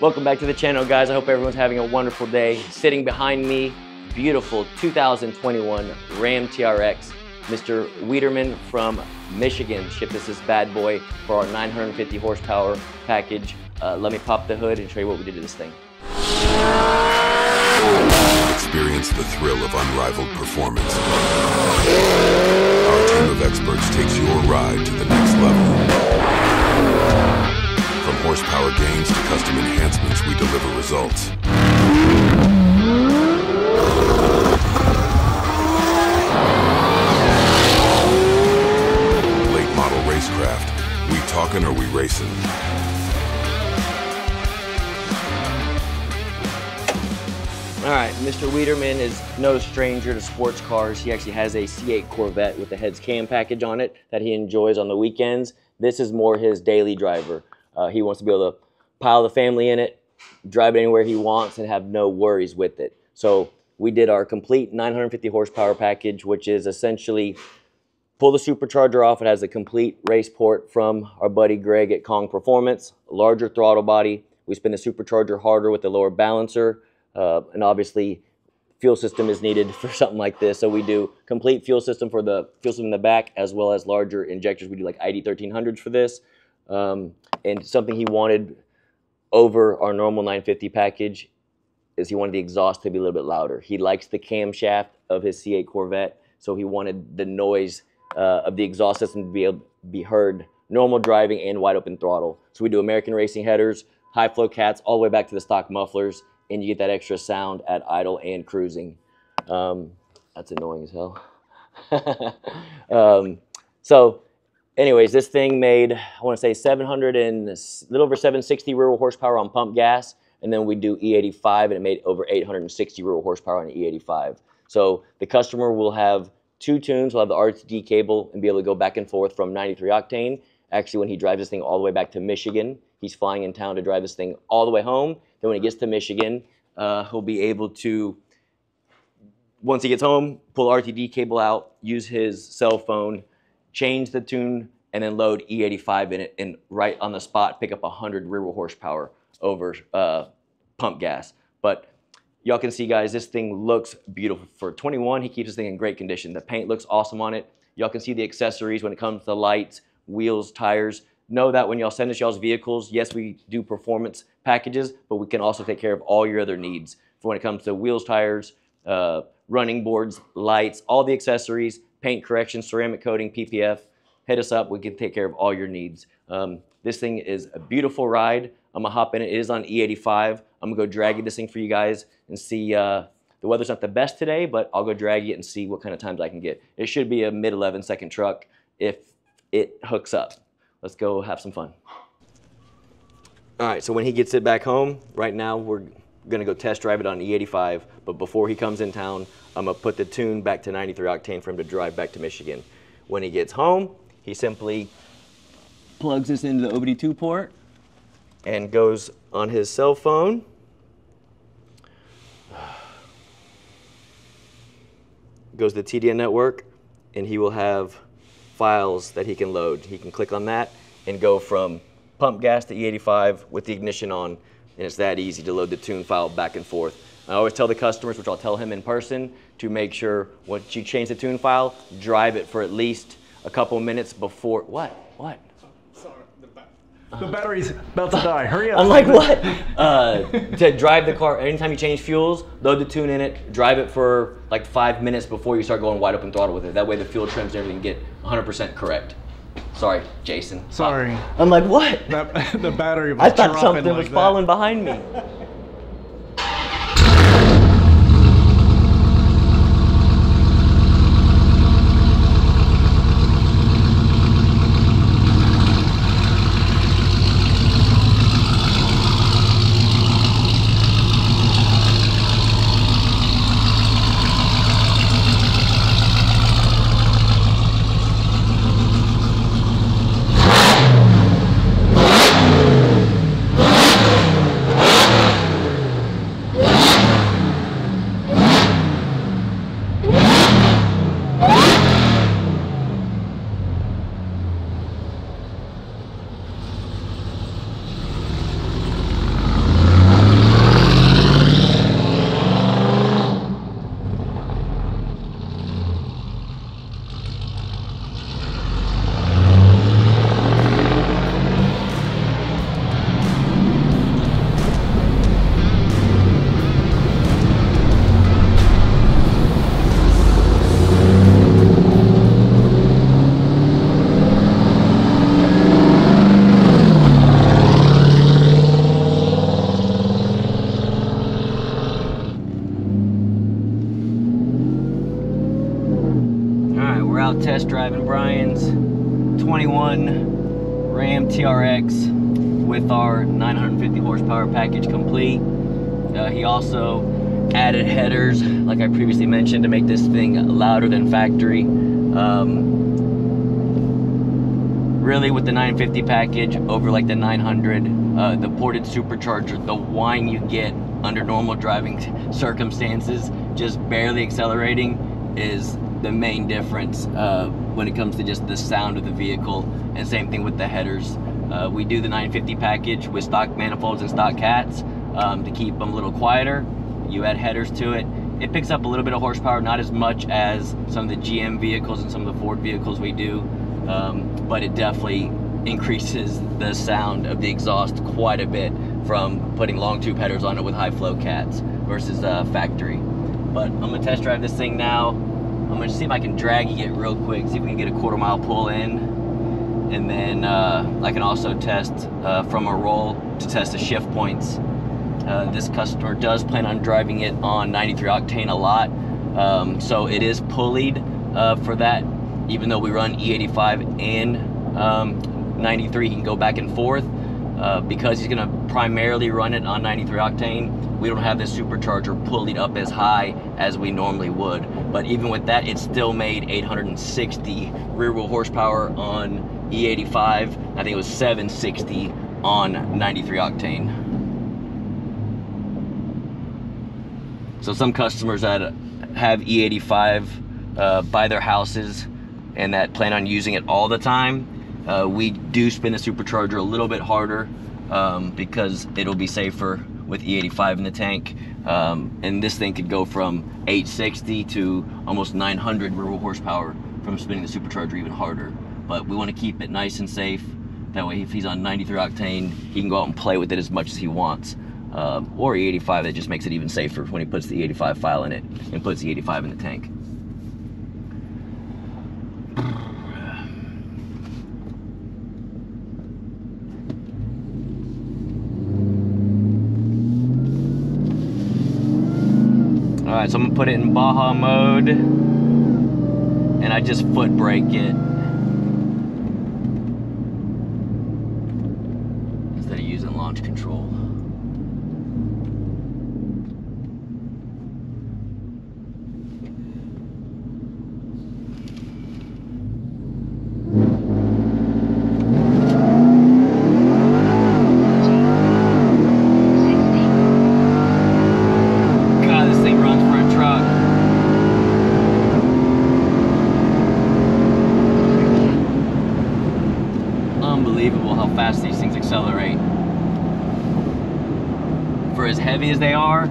Welcome back to the channel, guys. I hope everyone's having a wonderful day. Sitting behind me, beautiful 2021 Ram TRX. Mr. Weiderman from Michigan shipped us this bad boy for our 950 horsepower package. Let me pop the hood and show you what we did to this thing. Experience the thrill of unrivaled performance. Our team of experts takes your ride to the next level. From horsepower gains to custom enhancements, we deliver results. Late model Racecraft. We talking or we racing? All right, Mr. Weiderman is no stranger to sports cars. He actually has a C8 Corvette with the heads cam package on it that he enjoys on the weekends. This is more his daily driver. He wants to be able to pile the family in it, drive it anywhere he wants, and have no worries with it. So we did our complete 950 horsepower package, which is essentially pull the supercharger off. It has a complete race port from our buddy Greg at Kong Performance, larger throttle body. We spin the supercharger harder with the lower balancer. And obviously fuel system is needed for something like this, so we do complete fuel system for the fuel system in the back, as well as larger injectors. We do like ID 1300s for this, and something he wanted over our normal 950 package is he wanted the exhaust to be a little bit louder. He likes the camshaft of his C8 Corvette, so he wanted the noise of the exhaust system to be able to be heard normal driving and wide open throttle. So we do American racing headers, high flow cats, all the way back to the stock mufflers, and you get that extra sound at idle and cruising. That's annoying as hell. So anyways, this thing made, I want to say 700 and a little over 760 rear wheel horsepower on pump gas, and then we do E85, and it made over 860 rear wheel horsepower on the E85. So the customer will have two tunes. We'll have the RTD cable and be able to go back and forth from 93 Octane. Actually, when he drives this thing all the way back to Michigan, he's flying in town to drive this thing all the way home. Then when he gets to Michigan, he'll be able to, once he gets home, pull the RTD cable out, use his cell phone, change the tune, and then load E85 in it, and right on the spot pick up 100 rear wheel horsepower over pump gas. But y'all can see, guys, this thing looks beautiful. For 21, he keeps this thing in great condition. The paint looks awesome on it. Y'all can see the accessories when it comes to the lights, wheels, tires. Know that when y'all send us y'all's vehicles, yes, we do performance packages, but we can also take care of all your other needs. For when it comes to wheels, tires, running boards, lights, all the accessories, paint correction, ceramic coating, PPF, hit us up. We can take care of all your needs. This thing is a beautiful ride. I'm gonna hop in it. It is on E85. I'm gonna go drag this thing for you guys and see. The weather's not the best today, but I'll go drag it and see what kind of times I can get. It should be a mid 11-second truck if it hooks up. Let's go have some fun. All right, so when he gets it back home, right now we're gonna go test drive it on E85, but before he comes in town, I'm gonna put the tune back to 93 Octane for him to drive back to Michigan. When he gets home, he simply plugs this into the OBD2 port and goes on his cell phone. Goes to the TDN network, and he will have files that he can load. He can click on that and go from pump gas to E85 with the ignition on, and it's that easy to load the tune file back and forth. I always tell the customers, which I'll tell him in person, to make sure once you change the tune file, drive it for at least a couple minutes before. What? Sorry, the battery's about to die. Hurry up. I'm like, what? To drive the car, anytime you change fuels, load the tune in it, drive it for like 5 minutes before you start going wide open throttle with it. That way the fuel trims and everything get 100% correct. Sorry, Jason. Sorry. I'm like, what? The battery was I thought something was like falling behind me. driving Brian's 21 Ram TRX with our 950 horsepower package complete. He also added headers, like I previously mentioned, to make this thing louder than factory. Really, with the 950 package over like the 900, the ported supercharger, the whine you get under normal driving circumstances, just barely accelerating, is the main difference when it comes to just the sound of the vehicle. And same thing with the headers. We do the 950 package with stock manifolds and stock cats to keep them a little quieter. You add headers to it. It picks up a little bit of horsepower, not as much as some of the GM vehicles and some of the Ford vehicles we do, but it definitely increases the sound of the exhaust quite a bit from putting long tube headers on it with high flow cats versus factory. But I'm gonna test drive this thing now. I'm gonna see if I can drag it real quick, see if we can get a quarter-mile pull in, and then I can also test from a roll to test the shift points. This customer does plan on driving it on 93 octane a lot, so it is pulleyed for that. Even though we run E85 and 93, he can go back and forth. Because he's gonna primarily run it on 93 octane, we don't have this supercharger pulleyed up as high as we normally would. But even with that, it still made 860 rear wheel horsepower on E85. I think it was 760 on 93 octane. So some customers that have E85 by their houses and that plan on using it all the time, we do spin the supercharger a little bit harder because it'll be safer with E85 in the tank. And this thing could go from 860 to almost 900 rear wheel horsepower from spinning the supercharger even harder. But we want to keep it nice and safe. That way, if he's on 93 octane, he can go out and play with it as much as he wants. Or E85, that just makes it even safer when he puts the E85 file in it and puts the E85 in the tank. All right, so I'm gonna put it in Baja mode, and I just foot brake it instead of using launch control. Unbelievable how fast these things accelerate. For as heavy as they are,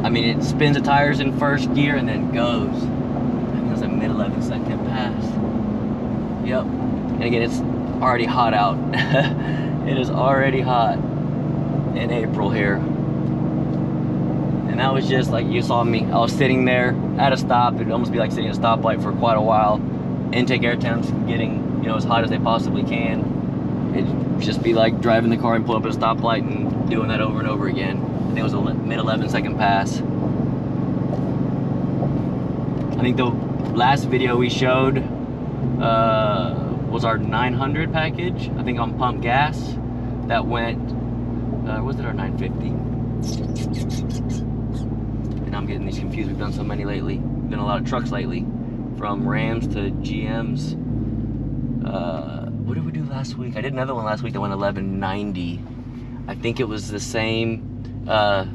I mean, it spins the tires in first gear and then goes. I think it was a mid-11 second pass. Yep. And again, it's already hot out. It is already hot in April here. And that was just like you saw me. I was sitting there at a stop. It'd almost be like sitting at a stoplight for quite a while. Intake air temps getting, you know, as hot as they possibly can. It'd just be like driving the car and pull up at a stoplight and doing that over and over again. I think it was a mid-11 second pass. I think the last video we showed was our 900 package. I think on pump gas. That went, was it our 950? And I'm getting these confused. We've done so many lately. We've done a lot of trucks lately. From Rams to GMs. What did we do last week? I did another one last week that went 1190. I think it was the same,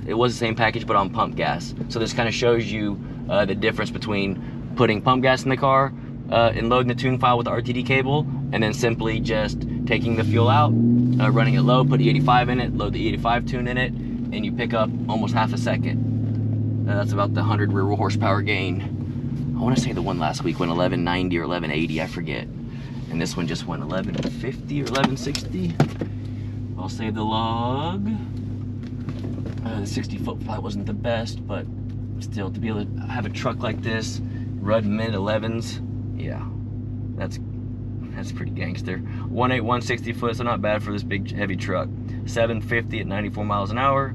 it was the same package but on pump gas. So this kind of shows you the difference between putting pump gas in the car and loading the tune file with the RTD cable, and then simply just taking the fuel out, running it low, put E85 in it, load the E85 tune in it, and you pick up almost half a second. That's about the 100 rear wheel horsepower gain. I want to say the one last week went 1190 or 1180, I forget. And this one just went 1150 or 1160. I'll save the log. The 60 foot probably wasn't the best, but still, to be able to have a truck like this, run mid 11s, yeah, that's pretty gangster. 181 60 foot, so not bad for this big heavy truck. 750 at 94 miles an hour,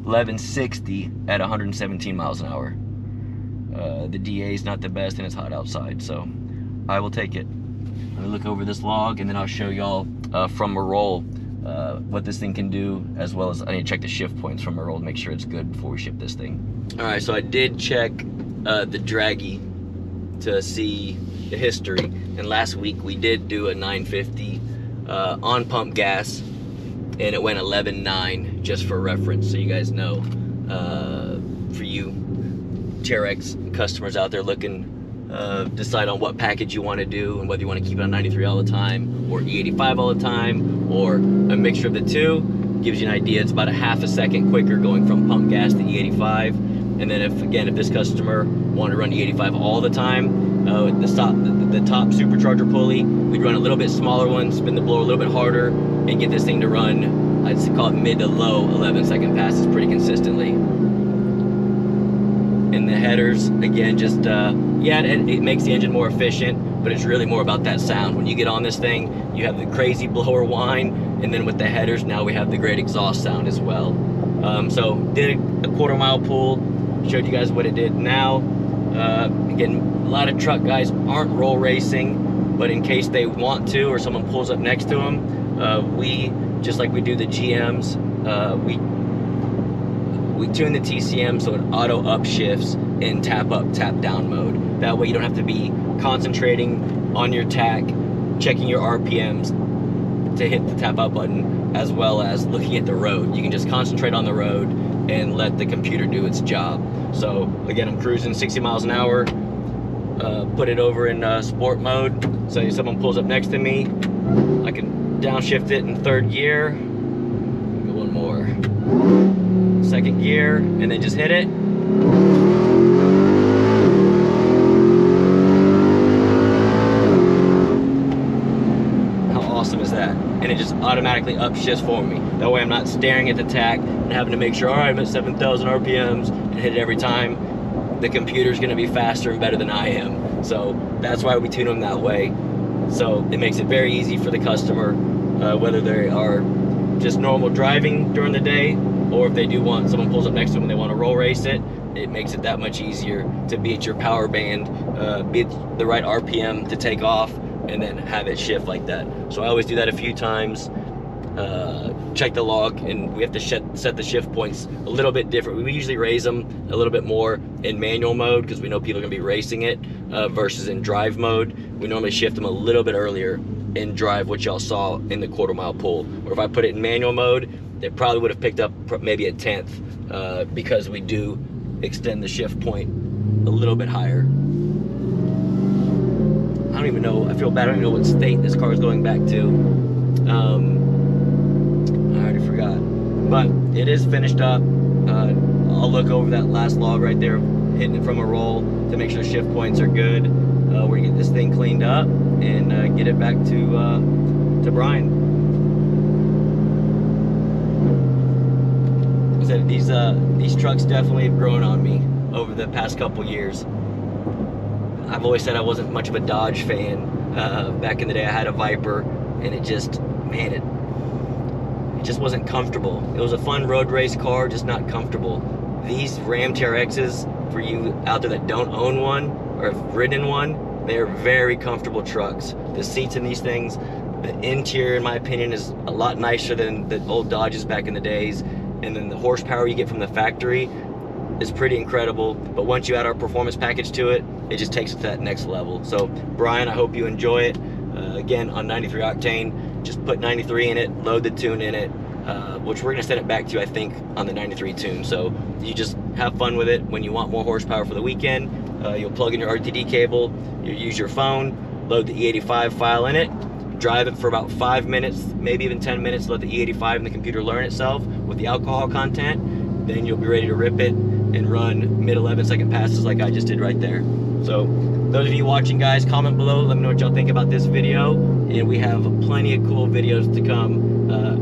1160 at 117 miles an hour. The DA is not the best and it's hot outside, so I will take it. Let me look over this log, and then I'll show y'all from a roll what this thing can do, as well as I need to check the shift points from a roll to make sure it's good before we ship this thing. All right, so I did check the draggy to see the history, and last week we did do a 950 on pump gas, and it went 11.9, just for reference, so you guys know. For you TRX customers out there looking, decide on what package you want to do and whether you want to keep it on 93 all the time or E85 all the time or a mixture of the two. Gives you an idea. It's about a half a second quicker going from pump gas to E85. And then if this customer wanted to run E85 all the time, the top supercharger pulley, we'd run a little bit smaller one, spin the blower a little bit harder, and get this thing to run, I'd call it mid to low 11-second passes pretty consistently. And the headers, again, just, yeah, it makes the engine more efficient, but it's really more about that sound. When you get on this thing, you have the crazy blower whine, and then with the headers, now we have the great exhaust sound as well. So did a quarter-mile pull, showed you guys what it did now. Again, a lot of truck guys aren't roll racing, but in case they want to or someone pulls up next to them, we, just like we do the GMs, we tune the TCM so it auto upshifts in tap up, tap down mode. That way you don't have to be concentrating on your tack, checking your RPMs to hit the tap up button, as well as looking at the road. You can just concentrate on the road and let the computer do its job. So again, I'm cruising 60 miles an hour, put it over in sport mode. So if someone pulls up next to me, I can downshift it in third gear. One more. Second gear, and then just hit it. How awesome is that? And it just automatically upshifts for me. That way I'm not staring at the tack and having to make sure, all right, I'm at 7,000 RPMs and hit it every time. The computer's gonna be faster and better than I am. So that's why we tune them that way. So it makes it very easy for the customer, whether they are just normal driving during the day, or if they do want, someone pulls up next to them and they want to roll race it, it makes it that much easier to be at your power band, be at the right RPM to take off, and then have it shift like that. So I always do that a few times, check the log, and we have to set the shift points a little bit different. We usually raise them a little bit more in manual mode because we know people are going to be racing it, versus in drive mode. We normally shift them a little bit earlier in drive, which y'all saw in the quarter-mile pull. Or if I put it in manual mode, it probably would have picked up maybe a 10th, because we do extend the shift point a little bit higher. I don't even know, I feel bad, I don't even know what state this car is going back to. I already forgot. But it is finished up. I'll look over that last log right there, hitting it from a roll to make sure shift points are good. We're gonna get this thing cleaned up and get it back to Brian. These trucks definitely have grown on me over the past couple years. I've always said I wasn't much of a Dodge fan. Back in the day I had a Viper, and it just, man, it just wasn't comfortable. It was a fun road race car, just not comfortable. These Ram TRXs, for you out there that don't own one or have ridden in one, they're very comfortable trucks. The seats in these things, the interior in my opinion is a lot nicer than the old Dodges back in the days. And then the horsepower you get from the factory is pretty incredible. But once you add our performance package to it, it just takes it to that next level. So Brian, I hope you enjoy it. Again, on 93 Octane, just put 93 in it, load the tune in it, which we're gonna send it back to you, I think, on the 93 tune. So you just have fun with it. When you want more horsepower for the weekend, you'll plug in your RTD cable, you use your phone, load the E85 file in it, drive it for about 5 minutes, maybe even 10 minutes, let the E85 and the computer learn itself with the alcohol content. Then you'll be ready to rip it and run mid 11-second passes like I just did right there. So those of you watching, guys, comment below, let me know what y'all think about this video, and we have plenty of cool videos to come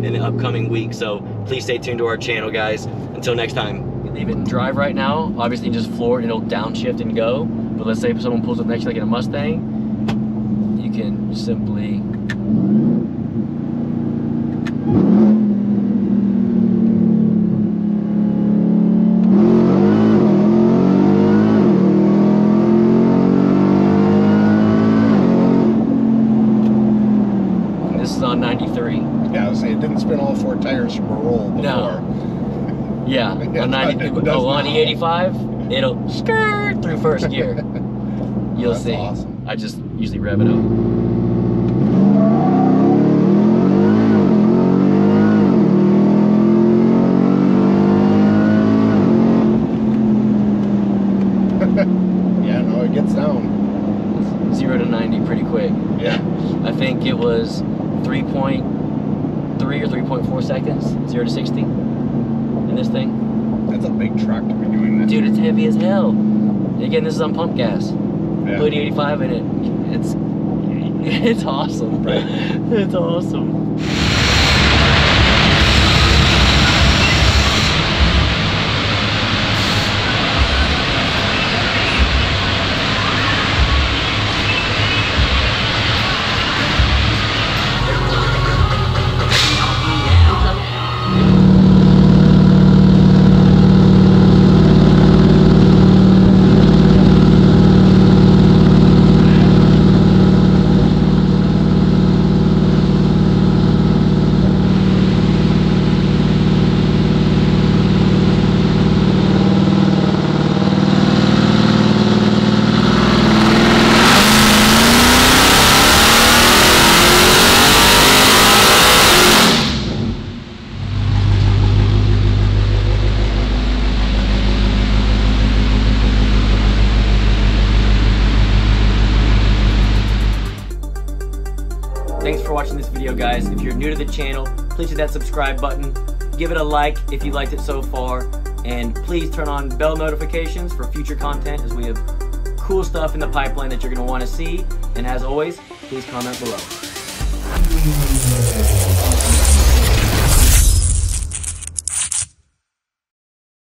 in the upcoming week. So please stay tuned to our channel, guys. Until next time. You leave it in drive right now, obviously just floor it and it'll downshift and go. But let's say if someone pulls up next to you like in a Mustang, you can simply Yeah, on 90, on E85, it'll skirt through first gear. You'll see. Awesome. I just usually rev it up. Yeah, no, it gets down. 0 to 90 pretty quick. Yeah. I think it was 3.3 or 3.4 seconds, 0 to 60 in this thing. That's a big truck to be doing this. Dude, it's heavy as hell. Again, this is on pump gas. Yeah. Put E85 in it. It's awesome. Right. It's awesome. Thanks for watching this video, guys. If you're new to the channel, please hit that subscribe button. Give it a like if you liked it so far. And please turn on bell notifications for future content, as we have cool stuff in the pipeline that you're going to want to see. And as always, please comment below.